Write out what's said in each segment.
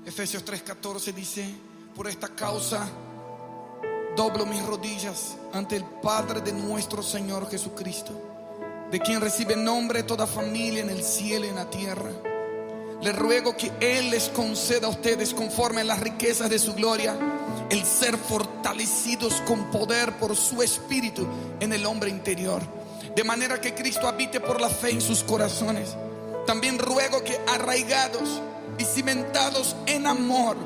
Efesios 3:14 dice: por esta causa doblo mis rodillas ante el Padre de nuestro Señor Jesucristo, de quien recibe nombre toda familia en el cielo y en la tierra. Le ruego que Él les conceda a ustedes, conforme a las riquezas de su gloria, el ser fortalecidos con poder por su Espíritu en el hombre interior, de manera que Cristo habite por la fe en sus corazones. También ruego que, arraigados y cimentados en amor,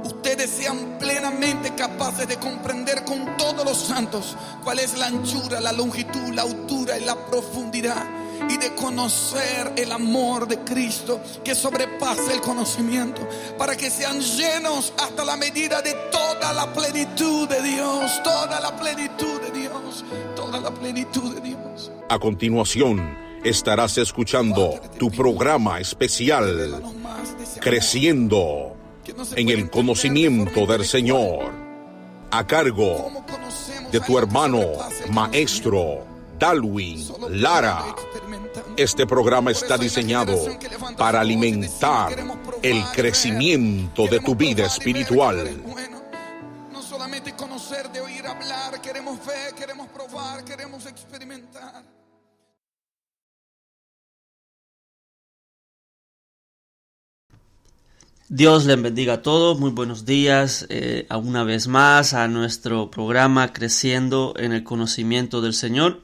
ustedes sean plenamente capaces de comprender con todos los santos cuál es la anchura, la longitud, la altura y la profundidad, y de conocer el amor de Cristo que sobrepasa el conocimiento, para que sean llenos hasta la medida de toda la plenitud de Dios, toda la plenitud de Dios, toda la plenitud de Dios. A continuación estarás escuchando tu programa especial, Creciendo en el Conocimiento del Señor, a cargo de tu hermano maestro Darwin Lara. Este programa está diseñado para alimentar el crecimiento de tu vida espiritual. No solamente conocer, de oír hablar, queremos ver, queremos probar, queremos experimentar. Dios les bendiga a todos, muy buenos días una vez más a nuestro programa Creciendo en el Conocimiento del Señor.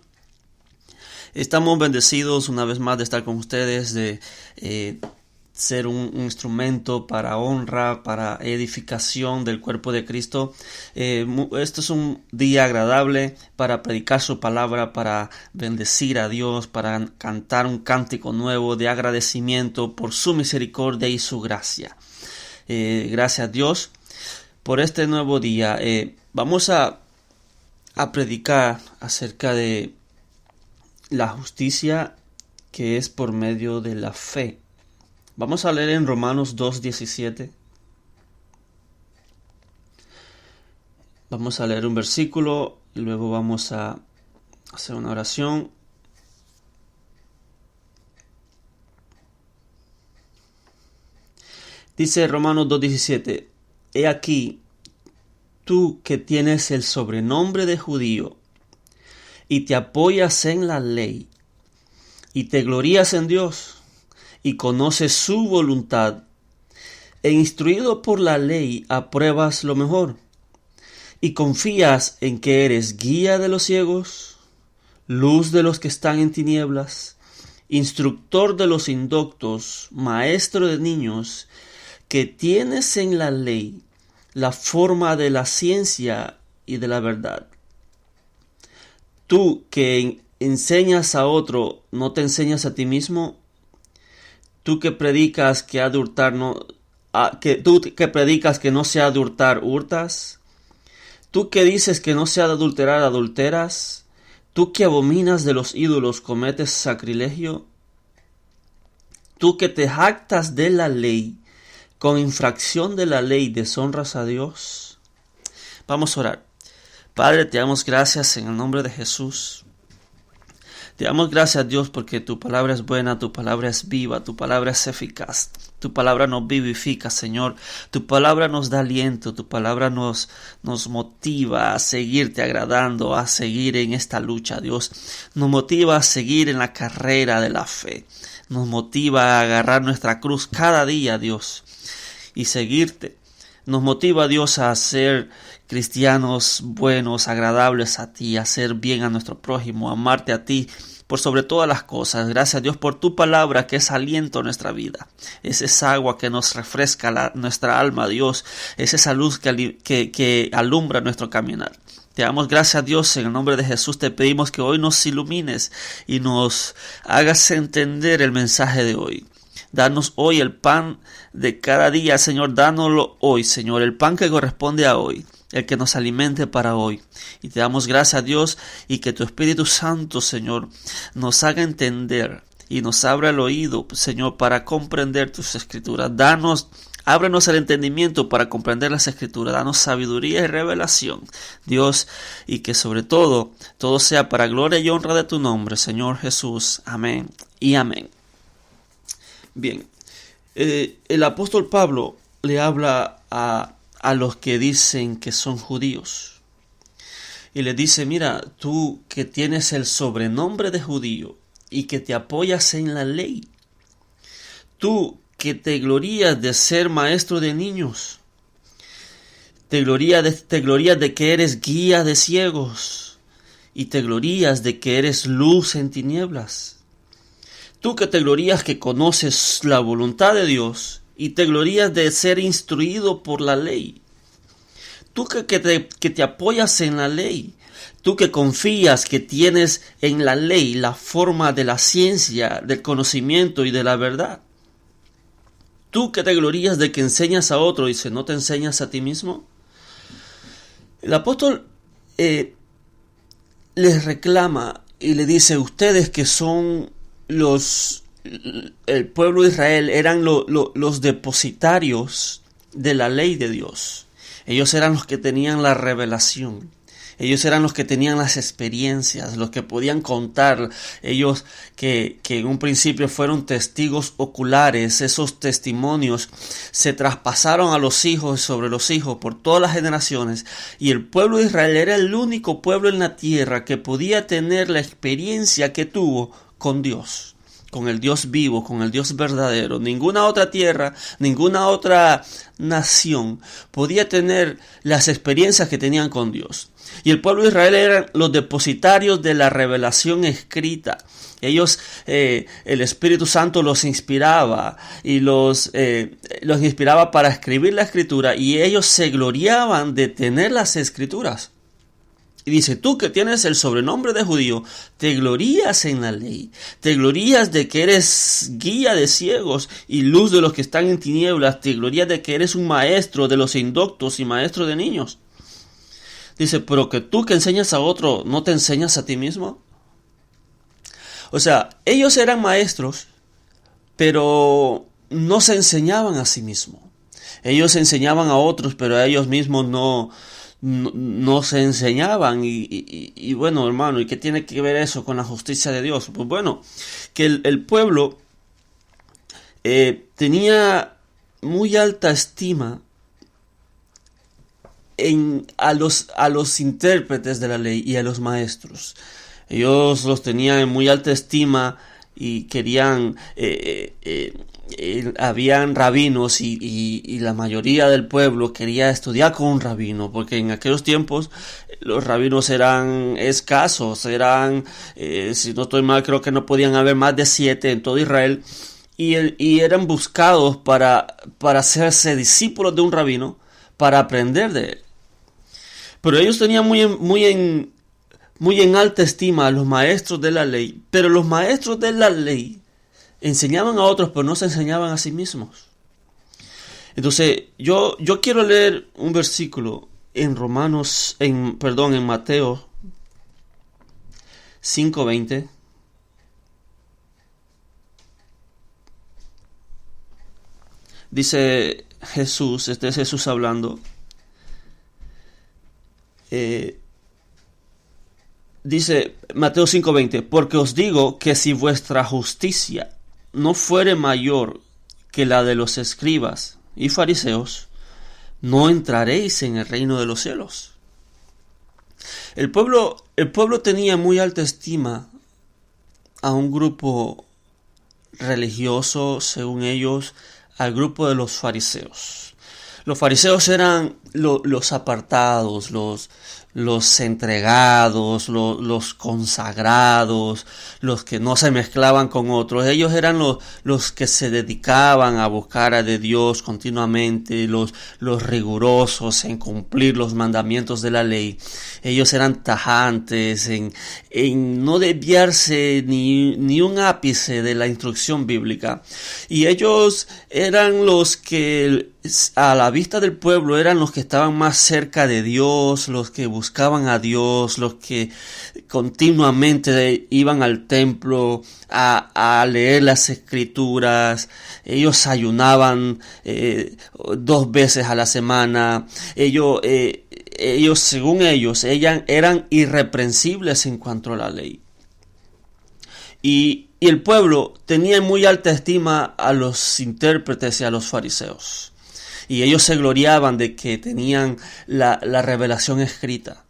Estamos bendecidos una vez más de estar con ustedes, de ser un instrumento para honra, para edificación del cuerpo de Cristo. Esto es un día agradable para predicar su palabra, para bendecir a Dios, para cantar un cántico nuevo de agradecimiento por su misericordia y su gracia. Gracias a Dios por este nuevo día. Vamos a predicar acerca de la justicia que es por medio de la fe. Vamos a leer en Romanos 2:17. Vamos a leer un versículo y luego vamos a hacer una oración. Dice Romanos 2:17: He aquí, tú que tienes el sobrenombre de judío y te apoyas en la ley y te glorías en Dios y conoces su voluntad, e instruido por la ley apruebas lo mejor y confías en que eres guía de los ciegos, luz de los que están en tinieblas, instructor de los indoctos, maestro de niños, que tienes en la ley la forma de la ciencia y de la verdad. Tú que enseñas a otro, ¿no te enseñas a ti mismo? Tú que predicas que ha de hurtar, tú que predicas que no se ha de hurtar, hurtas. Tú que dices que no se ha de adulterar, adulteras. Tú que abominas de los ídolos, cometes sacrilegio. Tú que te jactas de la ley, con infracción de la ley deshonras a Dios. Vamos a orar. Padre, te damos gracias en el nombre de Jesús. Te damos gracias, Dios, porque tu palabra es buena, tu palabra es viva, tu palabra es eficaz. Tu palabra nos vivifica, Señor. Tu palabra nos da aliento, tu palabra nos motiva a seguirte agradando, a seguir en esta lucha, Dios. Nos motiva a seguir en la carrera de la fe. Nos motiva a agarrar nuestra cruz cada día, Dios, y seguirte. Nos motiva, Dios, a ser cristianos buenos, agradables a ti, a hacer bien a nuestro prójimo, a amarte a ti por sobre todas las cosas. Gracias, Dios, por tu palabra que es aliento a nuestra vida. Es esa agua que nos refresca nuestra alma, Dios. Es esa luz que alumbra nuestro caminar. Te damos gracias, Dios, en el nombre de Jesús te pedimos que hoy nos ilumines y nos hagas entender el mensaje de hoy. Danos hoy el pan de cada día, Señor, dánoslo hoy, Señor, el pan que corresponde a hoy, el que nos alimente para hoy. Y te damos gracias, Dios, y que tu Espíritu Santo, Señor, nos haga entender y nos abra el oído, Señor, para comprender tus escrituras. Ábrenos el entendimiento para comprender las escrituras. Danos sabiduría y revelación, Dios, y que sobre todo sea para gloria y honra de tu nombre, Señor Jesús. Amén y amén. Bien, el apóstol Pablo le habla a los que dicen que son judíos. Y les dice, mira, tú que tienes el sobrenombre de judío y que te apoyas en la ley, tú que te glorías de ser maestro de niños, te glorías de que eres guía de ciegos y te glorías de que eres luz en tinieblas. Tú que te glorías que conoces la voluntad de Dios y te glorías de ser instruido por la ley. Tú que te apoyas en la ley. Tú que confías que tienes en la ley la forma de la ciencia, del conocimiento y de la verdad. Tú que te glorías de que enseñas a otro, dice, ¿no te enseñas a ti mismo? El apóstol les reclama y le dice, ustedes que son el pueblo de Israel, eran los depositarios de la ley de Dios. Ellos eran los que tenían la revelación. Ellos eran los que tenían las experiencias, los que podían contar. Ellos que en un principio fueron testigos oculares. Esos testimonios se traspasaron a los hijos y sobre los hijos por todas las generaciones. Y el pueblo de Israel era el único pueblo en la tierra que podía tener la experiencia que tuvo con Dios, con el Dios vivo, con el Dios verdadero. Ninguna otra tierra, ninguna otra nación podía tener las experiencias que tenían con Dios. Y el pueblo de Israel eran los depositarios de la revelación escrita. Ellos, el Espíritu Santo los inspiraba y los inspiraba para escribir la escritura, y ellos se gloriaban de tener las escrituras. Y dice, tú que tienes el sobrenombre de judío, te glorías en la ley, te glorías de que eres guía de ciegos y luz de los que están en tinieblas, te glorías de que eres un maestro de los indoctos y maestro de niños. Dice, pero que tú que enseñas a otro, ¿no te enseñas a ti mismo? O sea, ellos eran maestros, pero no se enseñaban a sí mismos. Ellos enseñaban a otros, pero a ellos mismos no se enseñaban. Y bueno, hermano, ¿y qué tiene que ver eso con la justicia de Dios? Pues bueno, que el pueblo tenía muy alta estima a los intérpretes de la ley y a los maestros. Ellos los tenían en muy alta estima y querían, habían rabinos y la mayoría del pueblo quería estudiar con un rabino, porque en aquellos tiempos los rabinos eran escasos, si no estoy mal, creo que no podían haber más de 7 en todo Israel, y eran buscados para hacerse discípulos de un rabino, para aprender de él. Pero ellos tenían muy en alta estima a los maestros de la ley, pero los maestros de la ley enseñaban a otros, pero no se enseñaban a sí mismos. Entonces, yo quiero leer un versículo en Mateo 5:20. Dice Jesús, este es Jesús hablando. Dice Mateo 5:20, porque os digo que si vuestra justicia no fuere mayor que la de los escribas y fariseos, no entraréis en el reino de los cielos. El pueblo tenía muy alta estima a un grupo religioso, según ellos, al grupo de los fariseos. Los fariseos eran los apartados, los entregados, los consagrados, los que no se mezclaban con otros. Ellos eran los que se dedicaban a buscar a de Dios continuamente, los rigurosos en cumplir los mandamientos de la ley. Ellos eran tajantes en no desviarse ni un ápice de la instrucción bíblica. Y ellos eran los que a la vista del pueblo eran los que estaban más cerca de Dios, los que buscaban a Dios, los que continuamente iban al templo a leer las escrituras. Ellos ayunaban 2 veces a la semana. Ellos, según ellos, eran irreprensibles en cuanto a la ley. Y el pueblo tenía en muy alta estima a los intérpretes y a los fariseos. Y ellos se gloriaban de que tenían la revelación escrita.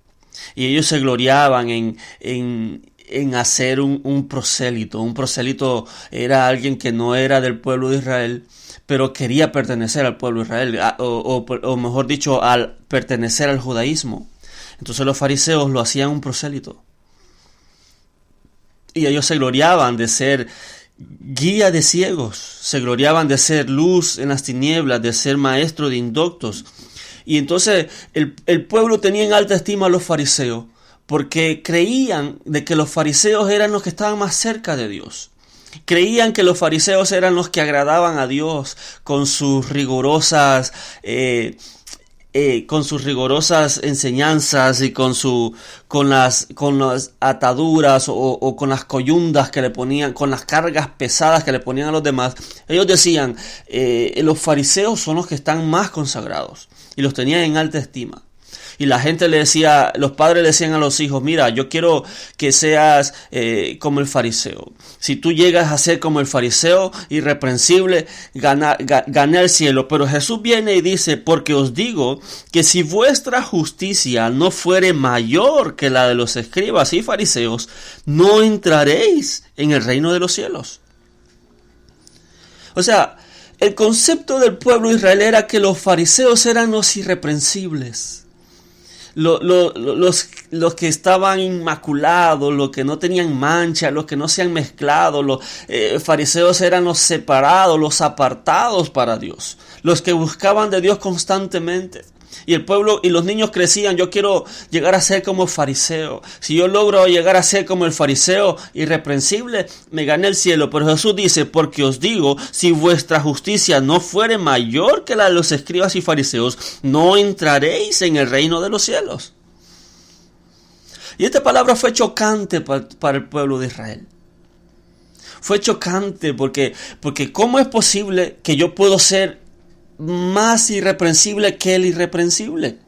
Y ellos se gloriaban en hacer un prosélito. Un prosélito era alguien que no era del pueblo de Israel, pero quería pertenecer al pueblo de Israel, o mejor dicho, al pertenecer al judaísmo. Entonces los fariseos lo hacían un prosélito. Y ellos se gloriaban de ser guía de ciegos, se gloriaban de ser luz en las tinieblas, de ser maestro de indoctos. Y entonces el pueblo tenía en alta estima a los fariseos, porque creían de que los fariseos eran los que estaban más cerca de Dios. Creían que los fariseos eran los que agradaban a Dios con sus rigurosas enseñanzas y con las ataduras o con las coyundas que le ponían, con las cargas pesadas que le ponían a los demás. Ellos decían, los fariseos son los que están más consagrados, y los tenían en alta estima. Y la gente le decía, los padres le decían a los hijos, mira, yo quiero que seas como el fariseo. Si tú llegas a ser como el fariseo, irreprensible, gané el cielo. Pero Jesús viene y dice, porque os digo que si vuestra justicia no fuere mayor que la de los escribas y fariseos, no entraréis en el reino de los cielos. O sea, el concepto del pueblo de Israel era que los fariseos eran los irreprensibles. Los que estaban inmaculados, los que no tenían mancha, los que no se han mezclado, los fariseos eran los separados, los apartados para Dios, los que buscaban de Dios constantemente. Y el pueblo y los niños crecían, yo quiero llegar a ser como el fariseo. Si yo logro llegar a ser como el fariseo irreprensible, me gané el cielo. Pero Jesús dice, porque os digo, si vuestra justicia no fuere mayor que la de los escribas y fariseos, no entraréis en el reino de los cielos. Y esta palabra fue chocante para el pueblo de Israel. Fue chocante porque ¿cómo es posible que yo puedo ser más irreprensible que el irreprensible?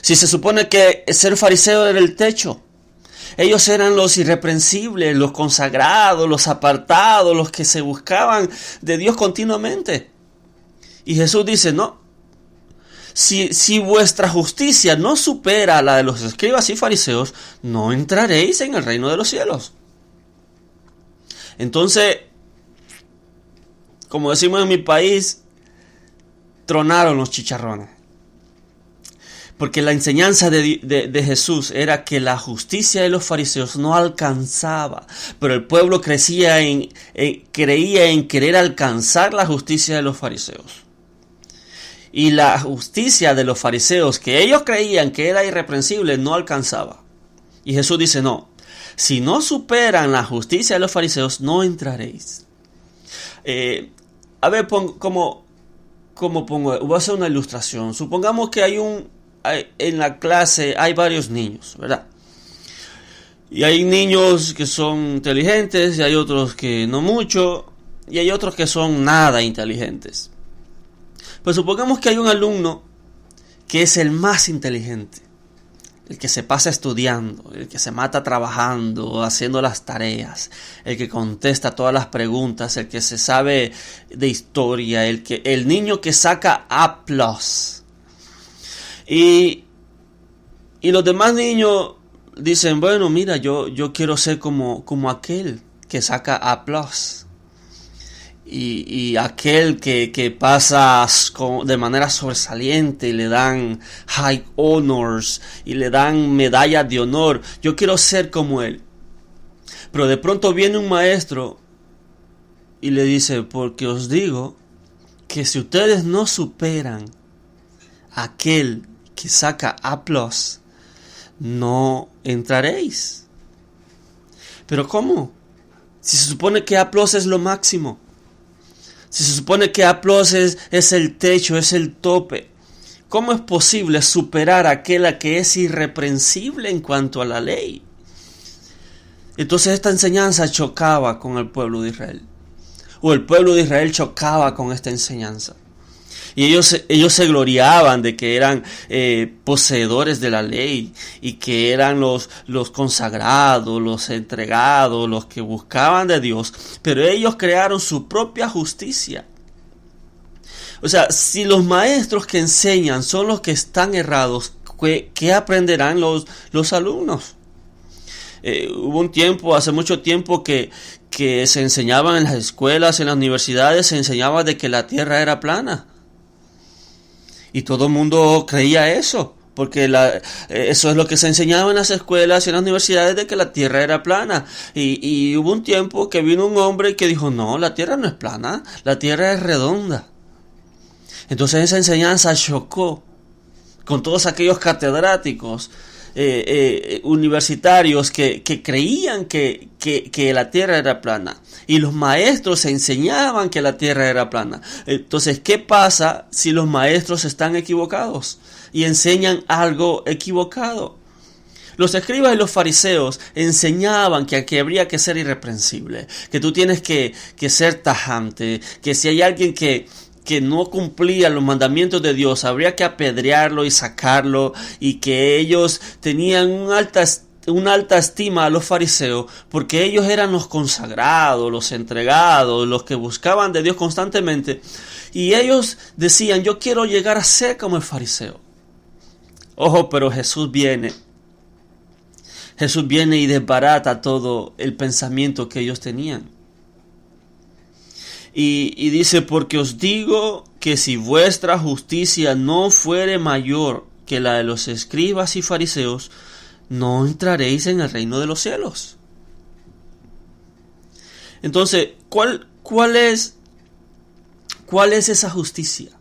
Si se supone que ser fariseo era el techo. Ellos eran los irreprensibles, los consagrados, los apartados, los que se buscaban de Dios continuamente. Y Jesús dice, no. Si vuestra justicia no supera la de los escribas y fariseos, no entraréis en el reino de los cielos. Entonces, como decimos en mi país, tronaron los chicharrones. Porque la enseñanza de Jesús era que la justicia de los fariseos no alcanzaba, pero el pueblo creía en querer alcanzar la justicia de los fariseos. Y la justicia de los fariseos, que ellos creían que era irreprensible, no alcanzaba. Y Jesús dice, no, si no superan la justicia de los fariseos, no entraréis. A ver, ¿cómo pongo? Voy a hacer una ilustración. Supongamos que en la clase hay varios niños, ¿verdad? Y hay niños que son inteligentes, y hay otros que no mucho, y hay otros que son nada inteligentes. Pues supongamos que hay un alumno que es el más inteligente, el que se pasa estudiando, el que se mata trabajando, haciendo las tareas, el que contesta todas las preguntas, el que se sabe de historia, el niño que saca A+. Y los demás niños dicen, bueno, mira, yo quiero ser como aquel que saca A+. Y aquel que pasa de manera sobresaliente y le dan high honors y le dan medallas de honor. Yo quiero ser como él. Pero de pronto viene un maestro y le dice, porque os digo que si ustedes no superan a aquel que saca A+, no entraréis. ¿Pero cómo? Si se supone que A+ es lo máximo. Si se supone que A+ es el techo, es el tope, ¿cómo es posible superar a aquel que es irreprensible en cuanto a la ley? Entonces esta enseñanza chocaba con el pueblo de Israel. O el pueblo de Israel chocaba con esta enseñanza. Y ellos se gloriaban de que eran poseedores de la ley y que eran los consagrados, los entregados, los que buscaban de Dios. Pero ellos crearon su propia justicia. O sea, si los maestros que enseñan son los que están errados, ¿qué aprenderán los alumnos? Hubo un tiempo, hace mucho tiempo, que se enseñaban en las escuelas, en las universidades, se enseñaba de que la tierra era plana. Y todo el mundo creía eso, porque eso es lo que se enseñaba en las escuelas y en las universidades, de que la tierra era plana. Y hubo un tiempo que vino un hombre que dijo, no, la tierra no es plana, la tierra es redonda. Entonces esa enseñanza chocó con todos aquellos catedráticos universitarios que creían que la tierra era plana, y los maestros enseñaban que la tierra era plana. Entonces, ¿qué pasa si los maestros están equivocados y enseñan algo equivocado? Los escribas y los fariseos enseñaban que habría que ser irreprensible, que tú tienes que ser tajante, que si hay alguien que no cumplía los mandamientos de Dios, habría que apedrearlo y sacarlo, y que ellos tenían una alta estima a los fariseos, porque ellos eran los consagrados, los entregados, los que buscaban de Dios constantemente, y ellos decían, yo quiero llegar a ser como el fariseo. Ojo, pero Jesús viene y desbarata todo el pensamiento que ellos tenían. Y dice, porque os digo que si vuestra justicia no fuere mayor que la de los escribas y fariseos, no entraréis en el reino de los cielos. Entonces, ¿cuál es esa justicia?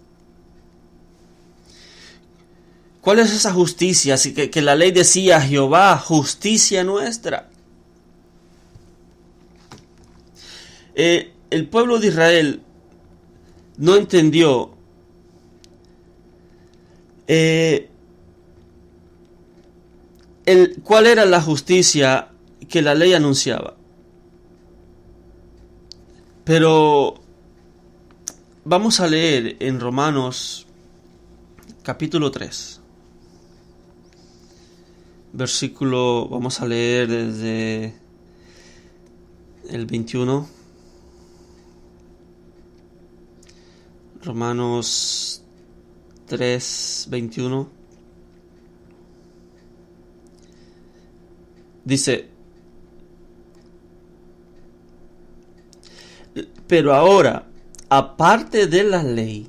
¿Cuál es esa justicia? Así que la ley decía, Jehová, justicia nuestra. El pueblo de Israel no entendió cuál era la justicia que la ley anunciaba. Pero vamos a leer en Romanos capítulo 3. Versículo, vamos a leer desde el 21. Romanos 3, 21. Dice, pero ahora, aparte de la ley,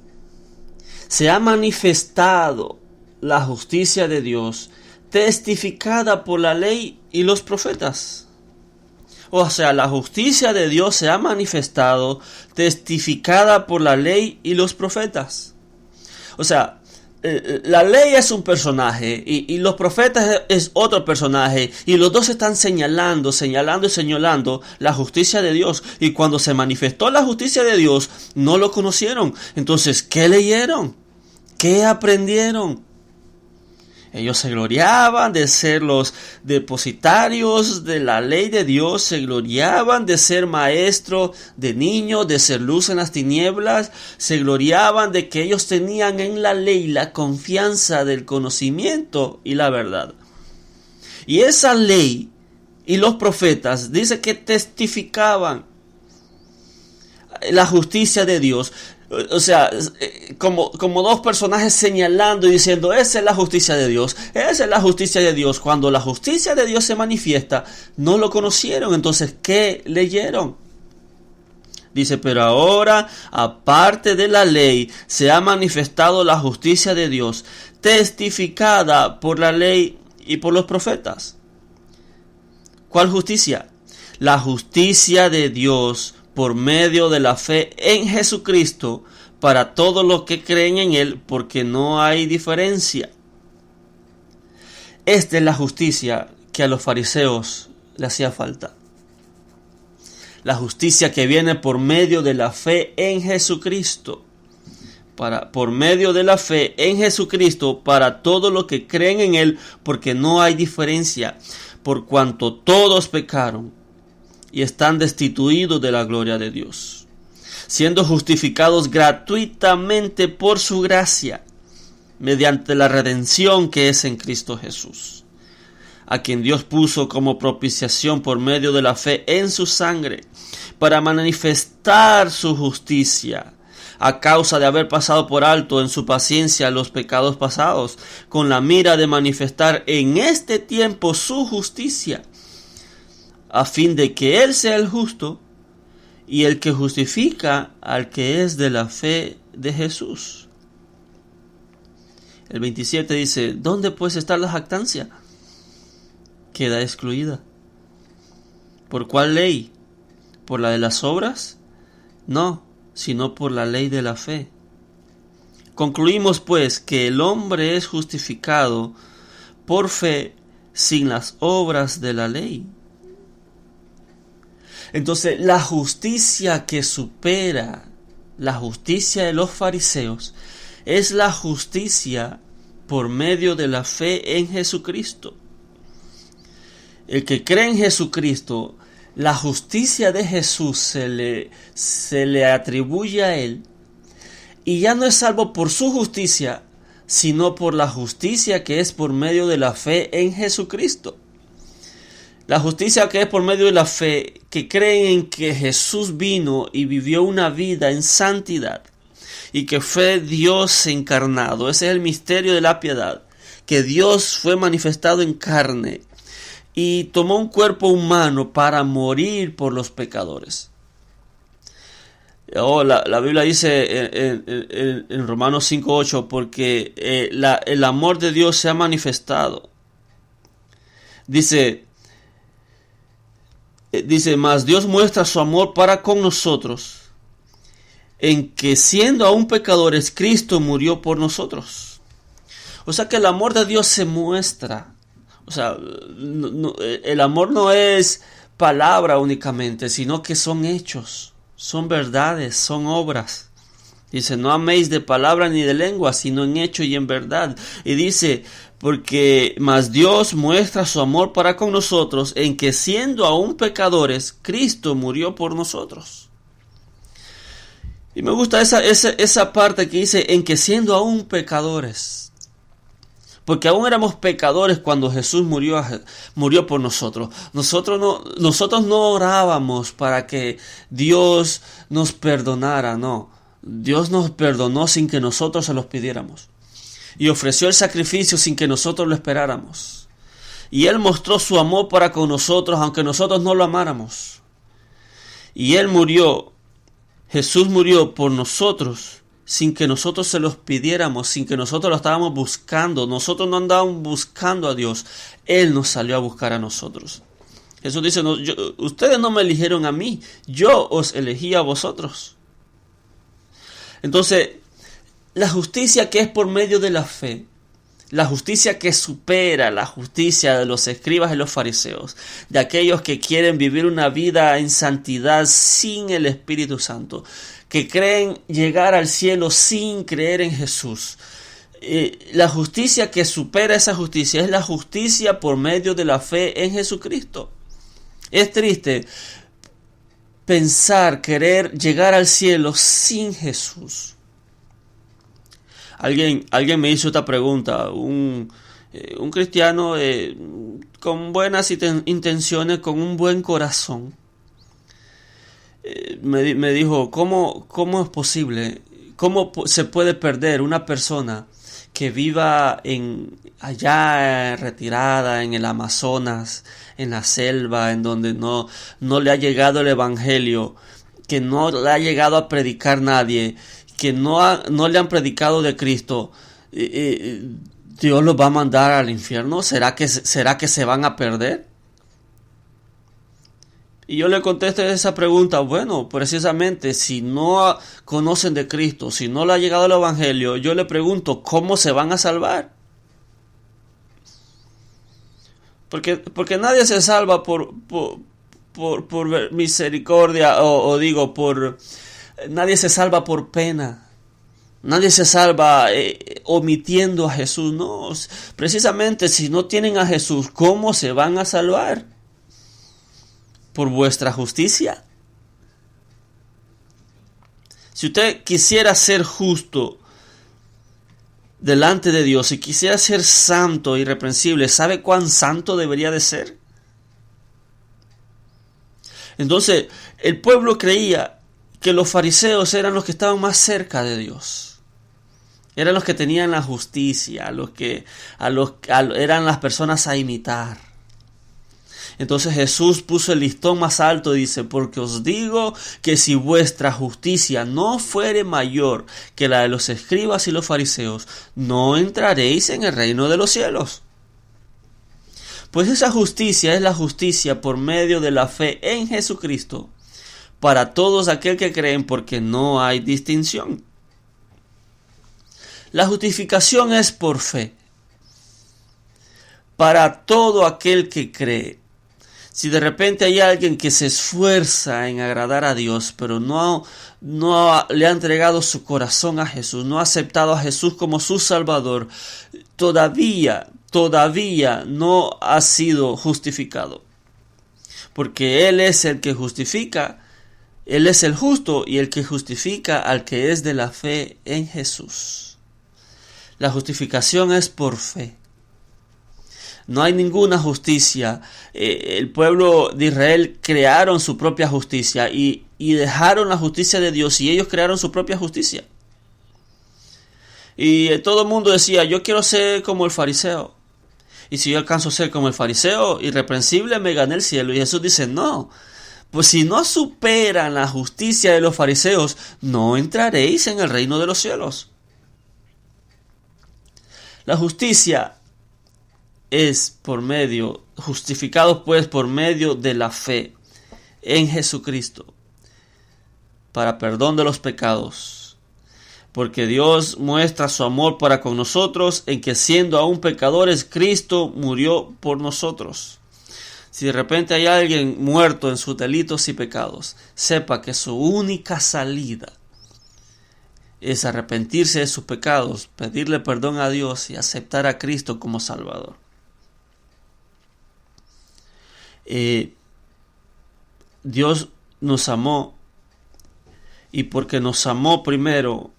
se ha manifestado la justicia de Dios, testificada por la ley y los profetas. O sea, la justicia de Dios se ha manifestado, testificada por la ley y los profetas. O sea, la ley es un personaje y los profetas es otro personaje, y los dos están señalando la justicia de Dios. Y cuando se manifestó la justicia de Dios, no lo conocieron. Entonces, ¿qué leyeron? ¿Qué aprendieron? Ellos se gloriaban de ser los depositarios de la ley de Dios, se gloriaban de ser maestro de niños, de ser luz en las tinieblas, se gloriaban de que ellos tenían en la ley la confianza del conocimiento y la verdad. Y esa ley y los profetas dice que testificaban la justicia de Dios. O sea, como dos personajes señalando y diciendo, esa es la justicia de Dios, esa es la justicia de Dios. Cuando la justicia de Dios se manifiesta, no lo conocieron. Entonces, ¿qué leyeron? Dice, pero ahora, aparte de la ley, se ha manifestado la justicia de Dios, testificada por la ley y por los profetas. ¿Cuál justicia? La justicia de Dios por medio de la fe en Jesucristo para todos los que creen en Él, porque no hay diferencia. Esta es la justicia que a los fariseos le hacía falta. La justicia que viene por medio de la fe en Jesucristo. Por medio de la fe en Jesucristo para todos los que creen en Él, porque no hay diferencia, por cuanto todos pecaron y están destituidos de la gloria de Dios, siendo justificados gratuitamente por su gracia, mediante la redención que es en Cristo Jesús, a quien Dios puso como propiciación por medio de la fe en su sangre, para manifestar su justicia, a causa de haber pasado por alto en su paciencia los pecados pasados, con la mira de manifestar en este tiempo su justicia, a fin de que Él sea el justo y el que justifica al que es de la fe de Jesús. El 27 dice, ¿dónde pues está la jactancia? Queda excluida. ¿Por cuál ley? ¿Por la de las obras? No, sino por la ley de la fe. Concluimos pues que el hombre es justificado por fe sin las obras de la ley. Entonces, la justicia que supera la justicia de los fariseos es la justicia por medio de la fe en Jesucristo. El que cree en Jesucristo, la justicia de Jesús se le atribuye a Él, y ya no es salvo por su justicia, sino por la justicia que es por medio de la fe en Jesucristo. La justicia que es por medio de la fe, que creen en que Jesús vino y vivió una vida en santidad, y que fue Dios encarnado. Ese es el misterio de la piedad, que Dios fue manifestado en carne y tomó un cuerpo humano para morir por los pecadores. La Biblia dice en Romanos 5:8, porque el amor de Dios se ha manifestado. Dice, mas Dios muestra su amor para con nosotros, en que siendo aún pecadores, Cristo murió por nosotros. O sea que el amor de Dios se muestra. O sea, el amor no es palabra únicamente, sino que son hechos, son verdades, son obras. Dice, no améis de palabra ni de lengua, sino en hecho y en verdad. Y dice, porque más Dios muestra su amor para con nosotros, en que siendo aún pecadores, Cristo murió por nosotros. Y me gusta esa parte que dice, en que siendo aún pecadores. Porque aún éramos pecadores cuando Jesús murió por nosotros. Nosotros no orábamos para que Dios nos perdonara, no. Dios nos perdonó sin que nosotros se los pidiéramos. Y ofreció el sacrificio sin que nosotros lo esperáramos. Y Él mostró su amor para con nosotros, aunque nosotros no lo amáramos. Y Él murió, Jesús murió por nosotros, sin que nosotros se los pidiéramos, sin que nosotros lo estábamos buscando. Nosotros no andábamos buscando a Dios. Él nos salió a buscar a nosotros. Jesús dice, ustedes no me eligieron a mí, yo os elegí a vosotros. Entonces, la justicia que es por medio de la fe, la justicia que supera la justicia de los escribas y los fariseos, de aquellos que quieren vivir una vida en santidad sin el Espíritu Santo, que creen llegar al cielo sin creer en Jesús. La justicia que supera esa justicia es la justicia por medio de la fe en Jesucristo. Es triste pensar, querer llegar al cielo sin Jesús. Alguien me hizo esta pregunta, un cristiano con buenas intenciones, con un buen corazón, me dijo, ¿cómo es posible? ¿Cómo se puede perder una persona que viva allá retirada en el Amazonas, en la selva, en donde no le ha llegado el evangelio, que no le ha llegado a predicar nadie, que no le han predicado de Cristo? ¿Dios los va a mandar al infierno? ¿Será que se van a perder? Y yo le contesté esa pregunta, bueno, precisamente si no conocen de Cristo, si no le ha llegado el evangelio, yo le pregunto, ¿cómo se van a salvar? Porque nadie se salva por misericordia, nadie se salva por pena. Nadie se salva omitiendo a Jesús. No, precisamente si no tienen a Jesús, ¿cómo se van a salvar? ¿Por vuestra justicia? Si usted quisiera ser justo delante de Dios, si quisiera ser santo, irreprensible, ¿sabe cuán santo debería de ser? Entonces, el pueblo creía que los fariseos eran los que estaban más cerca de Dios. Eran los que tenían la justicia, eran las personas a imitar. Entonces Jesús puso el listón más alto y dice: porque os digo que si vuestra justicia no fuere mayor que la de los escribas y los fariseos, no entraréis en el reino de los cielos. Pues esa justicia es la justicia por medio de la fe en Jesucristo, para todos aquel que creen, porque no hay distinción. La justificación es por fe, para todo aquel que cree. Si de repente hay alguien que se esfuerza en agradar a Dios, pero no le ha entregado su corazón a Jesús, no ha aceptado a Jesús como su Salvador, todavía no ha sido justificado. Porque Él es el que justifica, Él es el justo y el que justifica al que es de la fe en Jesús. La justificación es por fe. No hay ninguna justicia. El pueblo de Israel crearon su propia justicia y dejaron la justicia de Dios y ellos crearon su propia justicia. Y todo el mundo decía: yo quiero ser como el fariseo. Y si yo alcanzo a ser como el fariseo, irreprensible, me gané el cielo. Y Jesús dice: no, pues si no superan la justicia de los fariseos, no entraréis en el reino de los cielos. La justicia es justificados pues por medio de la fe en Jesucristo, para perdón de los pecados. Porque Dios muestra su amor para con nosotros en que, siendo aún pecadores, Cristo murió por nosotros. Si de repente hay alguien muerto en sus delitos y pecados, sepa que su única salida es arrepentirse de sus pecados, pedirle perdón a Dios y aceptar a Cristo como Salvador. Dios nos amó, y porque nos amó primero,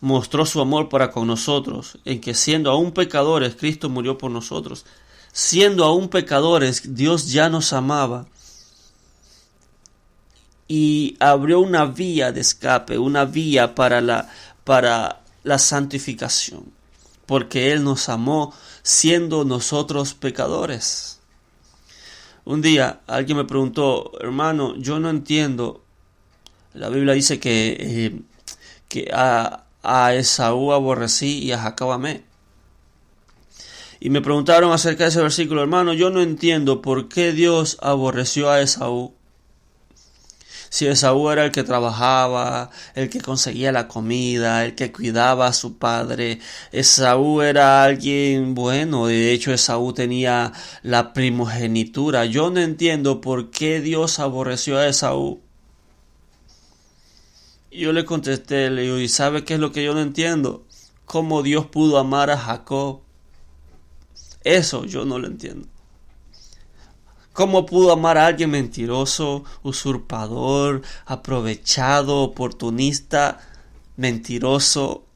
mostró su amor para con nosotros, en que siendo aún pecadores, Cristo murió por nosotros. Siendo aún pecadores, Dios ya nos amaba y abrió una vía de escape, una vía para la santificación, porque Él nos amó siendo nosotros pecadores. Un día alguien me preguntó: hermano, yo no entiendo. La Biblia dice que a Esaú aborrecí y a Jacob amé. Y me preguntaron acerca de ese versículo: hermano, yo no entiendo por qué Dios aborreció a Esaú. Si Esaú era el que trabajaba, el que conseguía la comida, el que cuidaba a su padre, Esaú era alguien bueno. De hecho, Esaú tenía la primogenitura. Yo no entiendo por qué Dios aborreció a Esaú. Y yo le contesté, le digo: ¿y sabe qué es lo que yo no entiendo? ¿Cómo Dios pudo amar a Jacob? Eso yo no lo entiendo. ¿Cómo pudo amar a alguien mentiroso, usurpador, aprovechado, oportunista, mentiroso?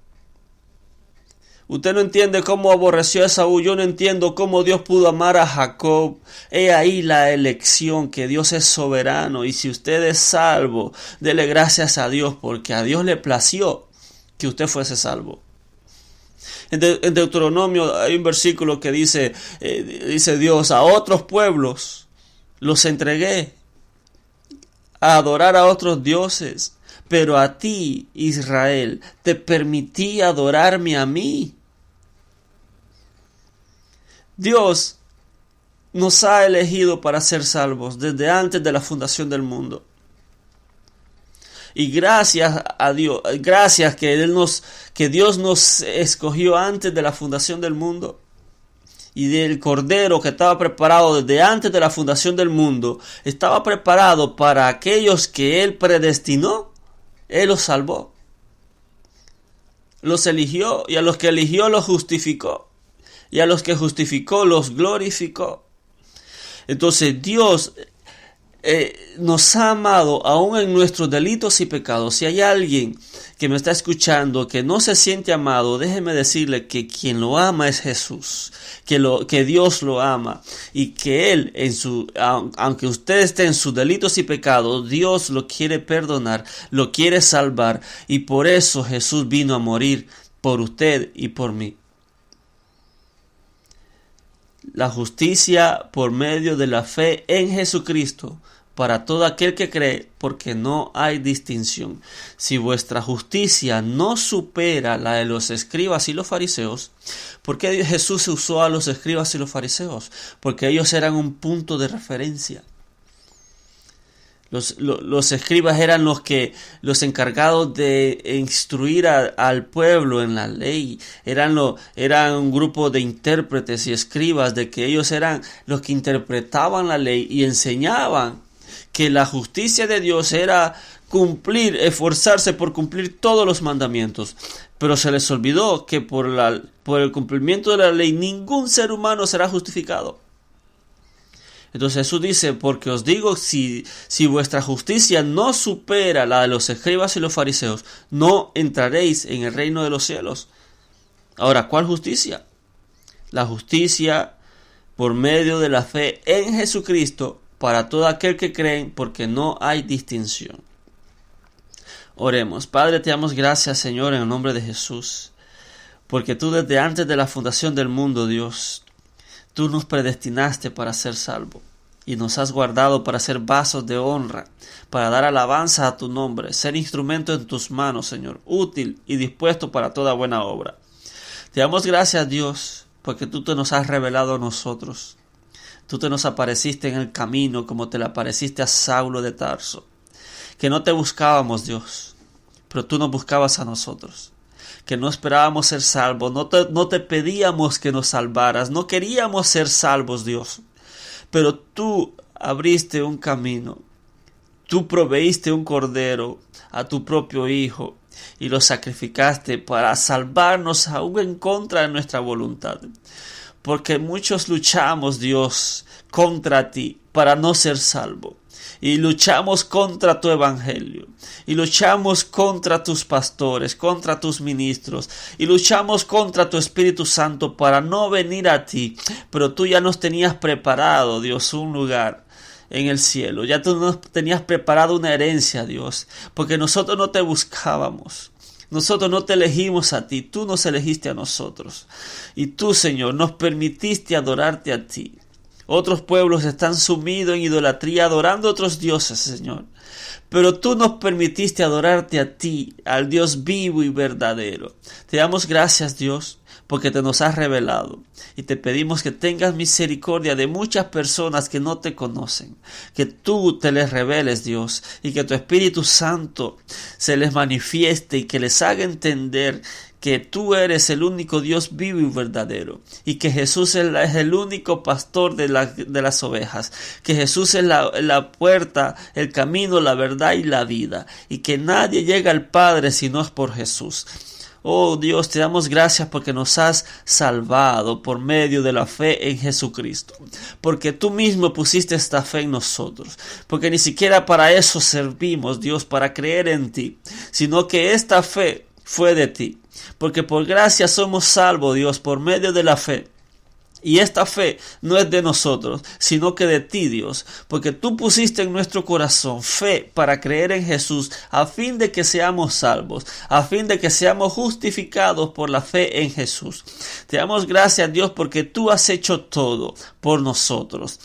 Usted no entiende cómo aborreció a Esaú. Yo no entiendo cómo Dios pudo amar a Jacob. He ahí la elección, que Dios es soberano. Y si usted es salvo, dele gracias a Dios, porque a Dios le plació que usted fuese salvo. En Deuteronomio hay un versículo que dice Dios: a otros pueblos los entregué a adorar a otros dioses, pero a ti, Israel, te permití adorarme a mí. Dios nos ha elegido para ser salvos desde antes de la fundación del mundo. Y gracias a Dios, gracias que Dios nos escogió antes de la fundación del mundo. Y del Cordero que estaba preparado desde antes de la fundación del mundo, estaba preparado para aquellos que Él predestinó. Él los salvó. Los eligió, y a los que eligió los justificó. Y a los que justificó los glorificó. Entonces Dios nos ha amado aún en nuestros delitos y pecados. Si hay alguien que me está escuchando que no se siente amado, déjeme decirle que quien lo ama es Jesús, que Dios lo ama y que Él, aunque usted esté en sus delitos y pecados, Dios lo quiere perdonar, lo quiere salvar, y por eso Jesús vino a morir por usted y por mí. La justicia por medio de la fe en Jesucristo para todo aquel que cree, porque no hay distinción. Si vuestra justicia no supera la de los escribas y los fariseos, ¿por qué Jesús usó a los escribas y los fariseos? Porque ellos eran un punto de referencia. Los escribas eran los encargados de instruir al pueblo en la ley. Eran un grupo de intérpretes y escribas, de que ellos eran los que interpretaban la ley y enseñaban que la justicia de Dios era esforzarse por cumplir todos los mandamientos. Pero se les olvidó que por el cumplimiento de la ley ningún ser humano será justificado. Entonces Jesús dice, porque os digo, si vuestra justicia no supera la de los escribas y los fariseos, no entraréis en el reino de los cielos. Ahora, ¿cuál justicia? La justicia por medio de la fe en Jesucristo para todo aquel que cree, porque no hay distinción. Oremos. Padre, te damos gracias, Señor, en el nombre de Jesús, porque tú desde antes de la fundación del mundo, Dios, tú nos predestinaste para ser salvos y nos has guardado para ser vasos de honra, para dar alabanza a tu nombre, ser instrumento en tus manos, Señor, útil y dispuesto para toda buena obra. Te damos gracias, Dios, porque tú te nos has revelado a nosotros. Tú te nos apareciste en el camino como te le apareciste a Saulo de Tarso, que no te buscábamos, Dios, pero tú nos buscabas a nosotros. Que no esperábamos ser salvos, no te pedíamos que nos salvaras, no queríamos ser salvos, Dios, pero tú abriste un camino, tú proveíste un cordero a tu propio Hijo y lo sacrificaste para salvarnos aún en contra de nuestra voluntad, porque muchos luchamos, Dios, contra ti para no ser salvos. Y luchamos contra tu evangelio, y luchamos contra tus pastores, contra tus ministros, y luchamos contra tu Espíritu Santo para no venir a ti. Pero tú ya nos tenías preparado, Dios, un lugar en el cielo. Ya tú nos tenías preparado una herencia, Dios, porque nosotros no te buscábamos. Nosotros no te elegimos a ti, tú nos elegiste a nosotros. Y tú, Señor, nos permitiste adorarte a ti. Otros pueblos están sumidos en idolatría, adorando a otros dioses, Señor. Pero tú nos permitiste adorarte a ti, al Dios vivo y verdadero. Te damos gracias, Dios, porque te nos has revelado. Y te pedimos que tengas misericordia de muchas personas que no te conocen. Que tú te les reveles, Dios, y que tu Espíritu Santo se les manifieste y que les haga entender que tú eres el único Dios vivo y verdadero, y que Jesús es el único pastor de las ovejas, que Jesús es la puerta, el camino, la verdad y la vida, y que nadie llega al Padre si no es por Jesús. Oh Dios, te damos gracias porque nos has salvado por medio de la fe en Jesucristo, porque tú mismo pusiste esta fe en nosotros, porque ni siquiera para eso servimos, Dios, para creer en ti, sino que esta fe fue de ti. Porque por gracia somos salvos, Dios, por medio de la fe. Y esta fe no es de nosotros, sino que de ti, Dios. Porque tú pusiste en nuestro corazón fe para creer en Jesús, a fin de que seamos salvos, a fin de que seamos justificados por la fe en Jesús. Te damos gracias, Dios, porque tú has hecho todo por nosotros.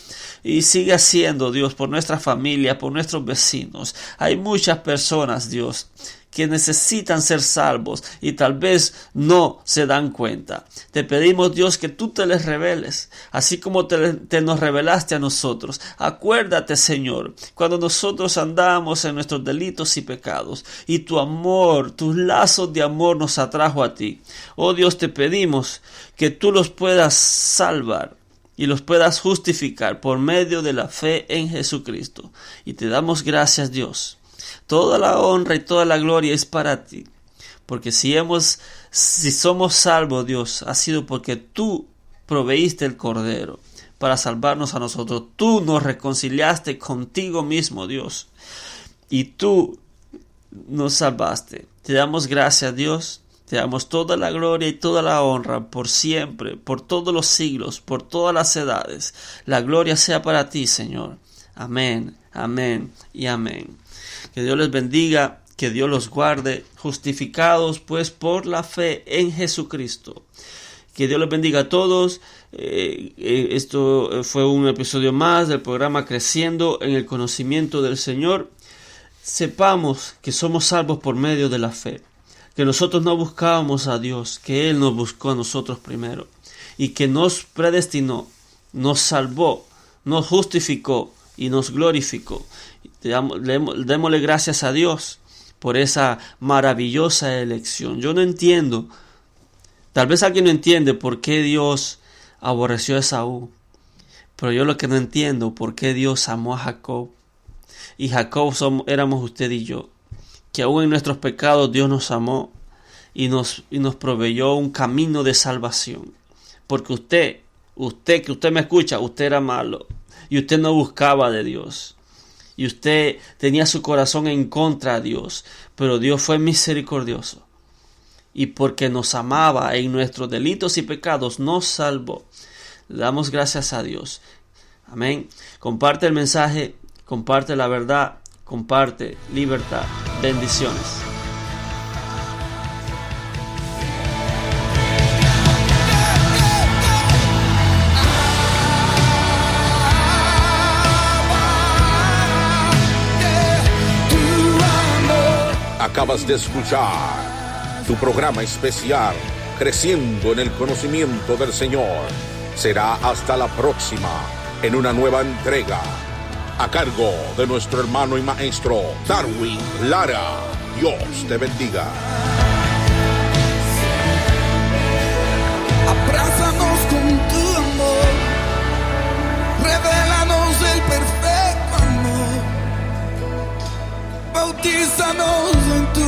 Y sigue haciendo, Dios, por nuestra familia, por nuestros vecinos. Hay muchas personas, Dios, que necesitan ser salvos y tal vez no se dan cuenta. Te pedimos, Dios, que tú te les reveles, así como te nos revelaste a nosotros. Acuérdate, Señor, cuando nosotros andamos en nuestros delitos y pecados, y tu amor, tus lazos de amor nos atrajo a ti. Oh Dios, te pedimos que tú los puedas salvar y los puedas justificar por medio de la fe en Jesucristo. Y te damos gracias, Dios. Toda la honra y toda la gloria es para ti, porque si somos salvos, Dios, ha sido porque tú proveíste el cordero para salvarnos a nosotros. Tú nos reconciliaste contigo mismo, Dios, y tú nos salvaste. Te damos gracias, Dios. Te damos toda la gloria y toda la honra por siempre, por todos los siglos, por todas las edades. La gloria sea para ti, Señor. Amén, amén y amén. Que Dios les bendiga, que Dios los guarde, justificados pues por la fe en Jesucristo. Que Dios les bendiga a todos. Esto fue un episodio más del programa Creciendo en el Conocimiento del Señor. Sepamos que somos salvos por medio de la fe, que nosotros no buscábamos a Dios, que Él nos buscó a nosotros primero, y que nos predestinó, nos salvó, nos justificó y nos glorificó. Démosle gracias a Dios por esa maravillosa elección. Yo no entiendo, tal vez alguien no entiende por qué Dios aborreció a Esaú, pero yo lo que no entiendo, por qué Dios amó a Jacob, y Jacob éramos usted y yo, que aún en nuestros pecados Dios nos amó y nos proveyó un camino de salvación. Porque usted me escucha, usted era malo y usted no buscaba de Dios. Y usted tenía su corazón en contra de Dios, pero Dios fue misericordioso. Y porque nos amaba en nuestros delitos y pecados, nos salvó. Le damos gracias a Dios. Amén. Comparte el mensaje, comparte la verdad, comparte libertad. Bendiciones. Acabas de escuchar tu programa especial Creciendo en el Conocimiento del Señor. Será hasta la próxima en una nueva entrega a cargo de nuestro hermano y maestro Darwin Lara. Dios te bendiga. Abrázanos con tu amor, revélanos el perfecto amor, bautízanos en tu